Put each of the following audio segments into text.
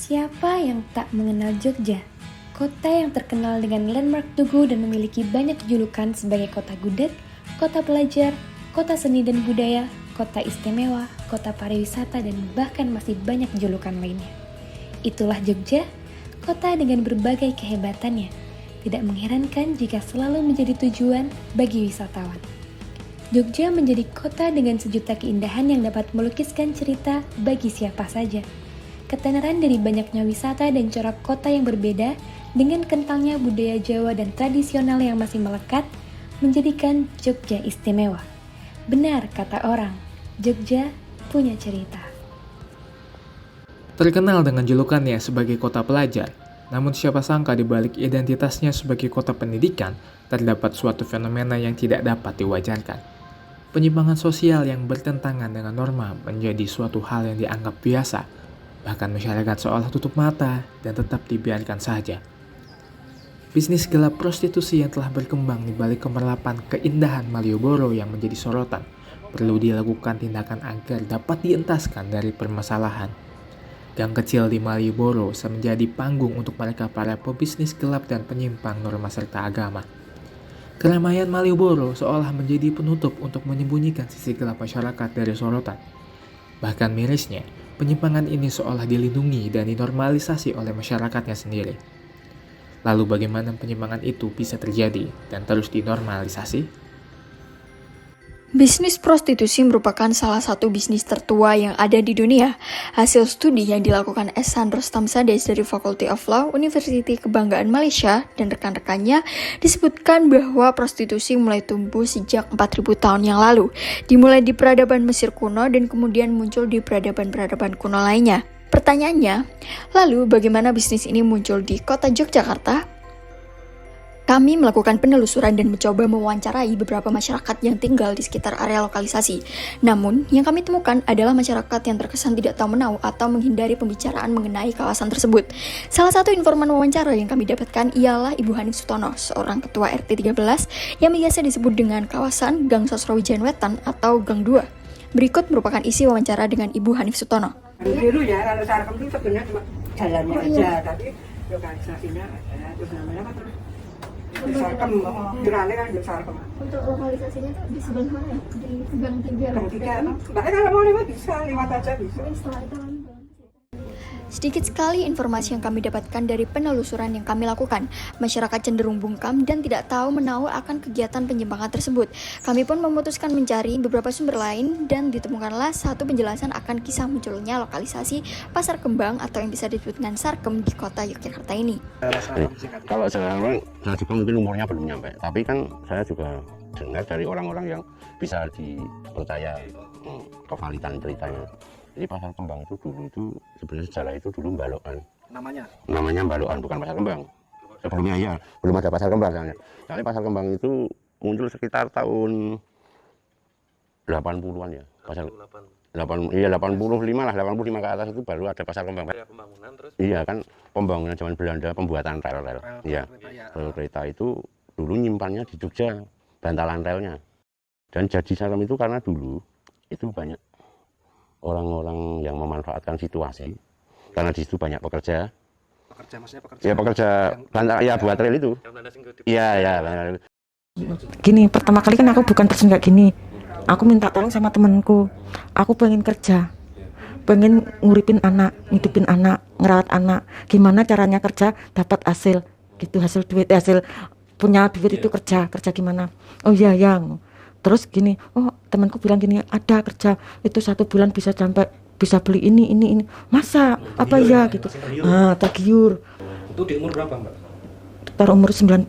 Siapa yang tak mengenal Jogja? Kota yang terkenal dengan landmark tugu dan memiliki banyak julukan sebagai kota gudeg, kota pelajar, kota seni dan budaya, kota istimewa, kota pariwisata, dan bahkan masih banyak julukan lainnya. Itulah Jogja, kota dengan berbagai kehebatannya. Tidak mengherankan jika selalu menjadi tujuan bagi wisatawan. Jogja menjadi kota dengan sejuta keindahan yang dapat melukiskan cerita bagi siapa saja. Ketenaran dari banyaknya wisata dan corak kota yang berbeda dengan kentalnya budaya Jawa dan tradisional yang masih melekat menjadikan Jogja istimewa. Benar kata orang, Jogja punya cerita. Terkenal dengan julukannya sebagai kota pelajar, namun siapa sangka di balik identitasnya sebagai kota pendidikan, terdapat suatu fenomena yang tidak dapat diwajarkan. Penyimpangan sosial yang bertentangan dengan norma menjadi suatu hal yang dianggap biasa, bahkan masyarakat seolah tutup mata dan tetap dibiarkan saja. Bisnis gelap prostitusi yang telah berkembang di balik kemerlapan keindahan Malioboro yang menjadi sorotan, perlu dilakukan tindakan agar dapat dientaskan dari permasalahan. Gang kecil di Malioboro menjadi panggung untuk mereka para pebisnis gelap dan penyimpang norma serta agama. Keramaian Malioboro seolah menjadi penutup untuk menyembunyikan sisi gelap masyarakat dari sorotan. Bahkan mirisnya, penyimpangan ini seolah dilindungi dan dinormalisasi oleh masyarakatnya sendiri. Lalu bagaimana penyimpangan itu bisa terjadi dan terus dinormalisasi? Bisnis prostitusi merupakan salah satu bisnis tertua yang ada di dunia. Hasil studi yang dilakukan Ehsan Rostam Sades dari Faculty of Law University Kebanggaan Malaysia dan rekan-rekannya disebutkan bahwa prostitusi mulai tumbuh sejak 4.000 tahun yang lalu. Dimulai di peradaban Mesir kuno dan kemudian muncul di peradaban-peradaban kuno lainnya. Pertanyaannya, lalu bagaimana bisnis ini muncul di kota Yogyakarta? Kami melakukan penelusuran dan mencoba mewawancarai beberapa masyarakat yang tinggal di sekitar area lokalisasi. Namun, yang kami temukan adalah masyarakat yang terkesan tidak tahu menau atau menghindari pembicaraan mengenai kawasan tersebut. Salah satu informan wawancara yang kami dapatkan ialah Ibu Hanif Sutono, seorang ketua RT 13 yang biasa disebut dengan kawasan Gang Sosrawijayan Wetan atau Gang 2. Berikut merupakan isi wawancara dengan Ibu Hanif Sutono. Biru ya, kalau Sarkem itu sebenarnya cuma jalannya aja, tapi lokalisasinya ada, terus namanya apa terus? Sarkem, Jurane kan Sarkem. Untuk lokalisasinya itu di sebelah mana ya? Di Gang 3. Gang 3, bahkan kalau mau lewat bisa, lewat aja bisa. Setelah itu sedikit sekali informasi yang kami dapatkan dari penelusuran yang kami lakukan. Masyarakat cenderung bungkam dan tidak tahu menahu akan kegiatan penyimpangan tersebut. Kami pun memutuskan mencari beberapa sumber lain dan ditemukanlah satu penjelasan akan kisah munculnya lokalisasi Pasar Kembang atau yang bisa disebut dengan Sarkem di kota Yogyakarta ini. Kalau saya juga mungkin umurnya belum nyampe, tapi kan saya juga dengar dari orang-orang yang bisa dipercaya kevalitan ceritanya. Jadi Pasar Kembang itu dulu itu sebenarnya sejarah itu dulu Balokan. Namanya Balokan, bukan Pasar Kembang. Sebelumnya ya, belum ada Pasar Kembang soalnya. Jadi Pasar Kembang itu muncul sekitar tahun 80-an ya. Pasar 85 lah, 85 ke atas itu baru ada Pasar Kembang. Iya kan, pembangunan zaman Belanda, pembuatan rel. Iya. Rel kereta itu dulu nyimpannya di Jogja, bantalan relnya. Dan jadi Sarkem itu karena dulu itu banyak orang-orang yang memanfaatkan situasi karena di situ banyak pekerja. Pekerja bantal ya buat rel itu. Iya. Gini, pertama kali kan aku bukan person kayak gini. Aku minta tolong sama temanku. Aku pengen kerja, pengen nguripin anak, ngidupin anak, ngerawat anak. Gimana caranya kerja dapat hasil gitu, hasil duit, hasil punya duit itu kerja gimana? Oh iya yang. Terus gini, oh temanku bilang gini, ada kerja itu 1 bulan bisa sampai bisa beli ini. Masa apa ya gitu. Tergiur. Itu di umur berapa, Mbak? Baru umur 19.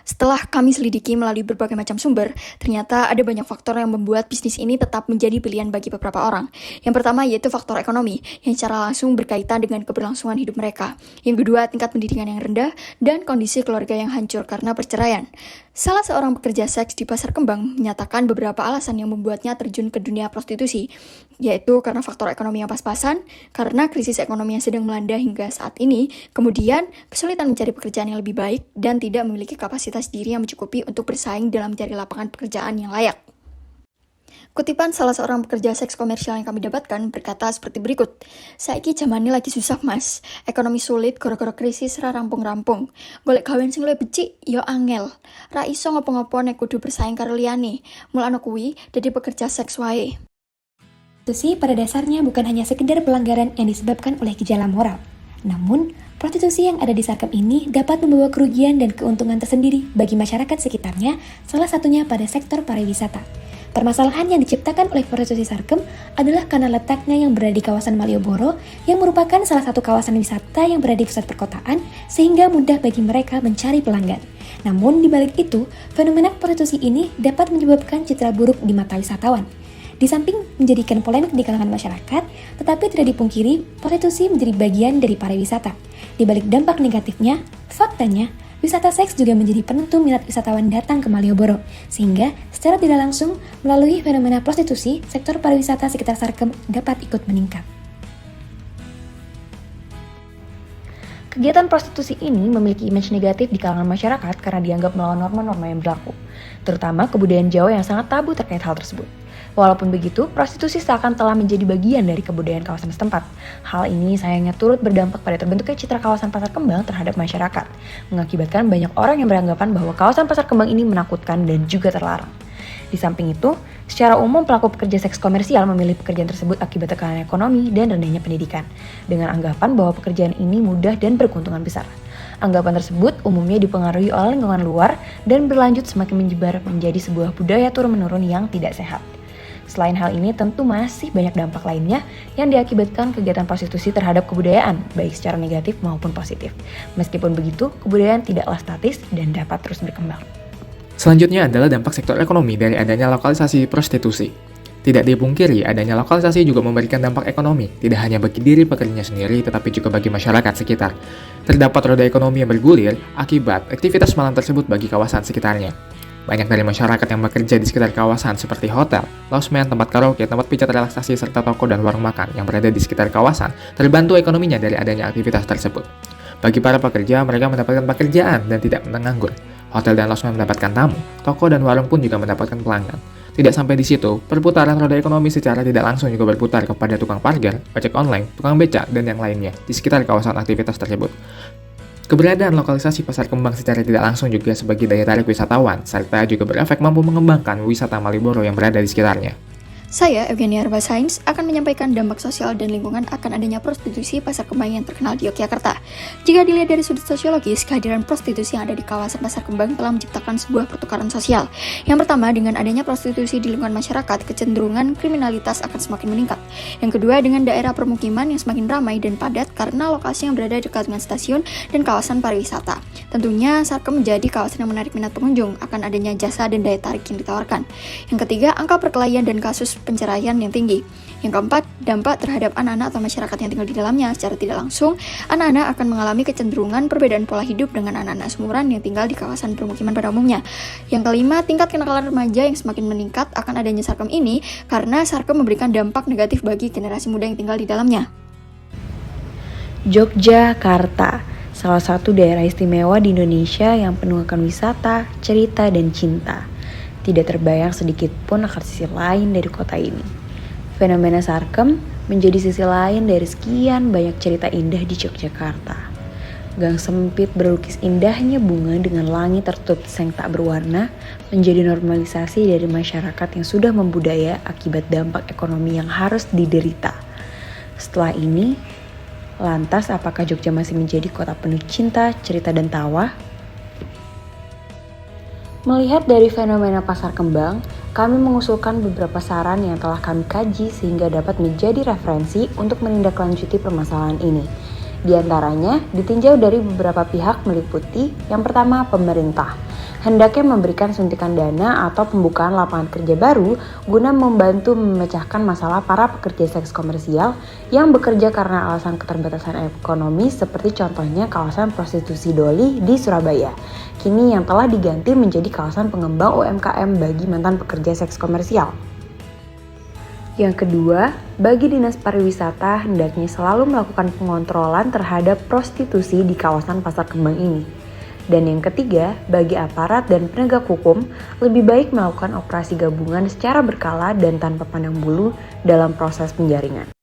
Setelah kami selidiki melalui berbagai macam sumber, ternyata ada banyak faktor yang membuat bisnis ini tetap menjadi pilihan bagi beberapa orang. Yang pertama yaitu faktor ekonomi, yang secara langsung berkaitan dengan keberlangsungan hidup mereka. Yang kedua, tingkat pendidikan yang rendah, dan kondisi keluarga yang hancur karena perceraian. Salah seorang pekerja seks di Pasar Kembang menyatakan beberapa alasan yang membuatnya terjun ke dunia prostitusi, yaitu karena faktor ekonomi yang pas-pasan, karena krisis ekonomi yang sedang melanda hingga saat ini, kemudian kesulitan mencari pekerjaan yang lebih baik, dan tidak memiliki kapasitas diri yang mencukupi untuk bersaing dalam mencari lapangan pekerjaan yang layak. Kutipan salah seorang pekerja seks komersial yang kami dapatkan berkata seperti berikut. Saiki zaman ini lagi susah mas. Ekonomi sulit gara-gara krisis ra rampung-rampung. Golek gawean sing luwih becik ya angel. Ra iso ngopo-ngopo nek kudu bersaing karo liyane. Mulane kuwi dadi pekerja seks wae. Prostitusi pada dasarnya bukan hanya sekedar pelanggaran yang disebabkan oleh gejala moral. Namun, prostitusi yang ada di Sarkem ini dapat membawa kerugian dan keuntungan tersendiri bagi masyarakat sekitarnya, salah satunya pada sektor pariwisata. Permasalahan yang diciptakan oleh prostitusi Sarkem adalah karena letaknya yang berada di kawasan Malioboro yang merupakan salah satu kawasan wisata yang berada di pusat perkotaan sehingga mudah bagi mereka mencari pelanggan. Namun di balik itu, fenomena prostitusi ini dapat menyebabkan citra buruk di mata wisatawan. Di samping menjadikan polemik di kalangan masyarakat, tetapi tidak dipungkiri prostitusi menjadi bagian dari pariwisata. Di balik dampak negatifnya, faktanya wisata seks juga menjadi penentu minat wisatawan datang ke Malioboro, sehingga secara tidak langsung melalui fenomena prostitusi, sektor pariwisata sekitar Sarkem dapat ikut meningkat. Kegiatan prostitusi ini memiliki image negatif di kalangan masyarakat karena dianggap melawan norma-norma yang berlaku, terutama kebudayaan Jawa yang sangat tabu terkait hal tersebut. Walaupun begitu, prostitusi seakan telah menjadi bagian dari kebudayaan kawasan setempat. Hal ini sayangnya turut berdampak pada terbentuknya citra kawasan Pasar Kembang terhadap masyarakat, mengakibatkan banyak orang yang beranggapan bahwa kawasan Pasar Kembang ini menakutkan dan juga terlarang. Di samping itu, secara umum pelaku pekerja seks komersial memilih pekerjaan tersebut akibat tekanan ekonomi dan rendahnya pendidikan, dengan anggapan bahwa pekerjaan ini mudah dan berkeuntungan besar. Anggapan tersebut umumnya dipengaruhi oleh lingkungan luar dan berlanjut semakin menyebar menjadi sebuah budaya turun-menurun yang tidak sehat. Selain hal ini, tentu masih banyak dampak lainnya yang diakibatkan kegiatan prostitusi terhadap kebudayaan, baik secara negatif maupun positif. Meskipun begitu, kebudayaan tidaklah statis dan dapat terus berkembang. Selanjutnya adalah dampak sektor ekonomi dari adanya lokalisasi prostitusi. Tidak dipungkiri, adanya lokalisasi juga memberikan dampak ekonomi, tidak hanya bagi diri pekerjanya sendiri, tetapi juga bagi masyarakat sekitar. Terdapat roda ekonomi yang bergulir akibat aktivitas malam tersebut bagi kawasan sekitarnya. Banyak dari masyarakat yang bekerja di sekitar kawasan seperti hotel, losmen, tempat karaoke, tempat pijat relaksasi, serta toko dan warung makan yang berada di sekitar kawasan terbantu ekonominya dari adanya aktivitas tersebut. Bagi para pekerja, mereka mendapatkan pekerjaan dan tidak menganggur. Hotel dan losmen mendapatkan tamu, toko dan warung pun juga mendapatkan pelanggan. Tidak sampai di situ, perputaran roda ekonomi secara tidak langsung juga berputar kepada tukang parkir, ojek online, tukang beca, dan yang lainnya di sekitar kawasan aktivitas tersebut. Keberadaan lokalisasi Pasar Kembang secara tidak langsung juga sebagai daya tarik wisatawan, serta juga berefek mampu mengembangkan wisata Malioboro yang berada di sekitarnya. Saya, Eugenia Arbasains, akan menyampaikan dampak sosial dan lingkungan akan adanya prostitusi Pasar Kembang yang terkenal di Yogyakarta. Jika dilihat dari sudut sosiologis, kehadiran prostitusi yang ada di kawasan Pasar Kembang telah menciptakan sebuah pertukaran sosial. Yang pertama, dengan adanya prostitusi di lingkungan masyarakat, kecenderungan kriminalitas akan semakin meningkat. Yang kedua, dengan daerah permukiman yang semakin ramai dan padat karena lokasi yang berada dekat dengan stasiun dan kawasan pariwisata. Tentunya, Sarkem menjadi kawasan yang menarik minat pengunjung akan adanya jasa dan daya tarik yang ditawarkan. Yang ketiga, angka perkelahian dan kasus penceraian yang tinggi. Yang keempat, dampak terhadap anak-anak atau masyarakat yang tinggal di dalamnya. Secara tidak langsung, anak-anak akan mengalami kecenderungan perbedaan pola hidup dengan anak-anak seumuran yang tinggal di kawasan permukiman pada umumnya. Yang kelima, tingkat kenakalan remaja yang semakin meningkat akan adanya Sarkem ini karena Sarkem memberikan dampak negatif bagi generasi muda yang tinggal di dalamnya. Yogyakarta, salah satu daerah istimewa di Indonesia yang penuh akan wisata, cerita, dan cinta. Tidak terbayang sedikit pun akan sisi lain dari kota ini. Fenomena Sarkem menjadi sisi lain dari sekian banyak cerita indah di Yogyakarta. Gang sempit berlukis indahnya bunga dengan langit tertutup seng tak berwarna menjadi normalisasi dari masyarakat yang sudah membudaya akibat dampak ekonomi yang harus diderita. Setelah ini, lantas apakah Jogja masih menjadi kota penuh cinta, cerita, dan tawa? Melihat dari fenomena Pasar Kembang, kami mengusulkan beberapa saran yang telah kami kaji sehingga dapat menjadi referensi untuk menindaklanjuti permasalahan ini. Di antaranya, ditinjau dari beberapa pihak meliputi, yang pertama, pemerintah. Hendaknya memberikan suntikan dana atau pembukaan lapangan kerja baru guna membantu memecahkan masalah para pekerja seks komersial yang bekerja karena alasan keterbatasan ekonomi seperti contohnya kawasan prostitusi Doli di Surabaya. Kini yang telah diganti menjadi kawasan pengembang UMKM bagi mantan pekerja seks komersial. Yang kedua, bagi Dinas Pariwisata hendaknya selalu melakukan pengontrolan terhadap prostitusi di kawasan Pasar Kembang ini. Dan yang ketiga, bagi aparat dan penegak hukum, lebih baik melakukan operasi gabungan secara berkala dan tanpa pandang bulu dalam proses penjaringan.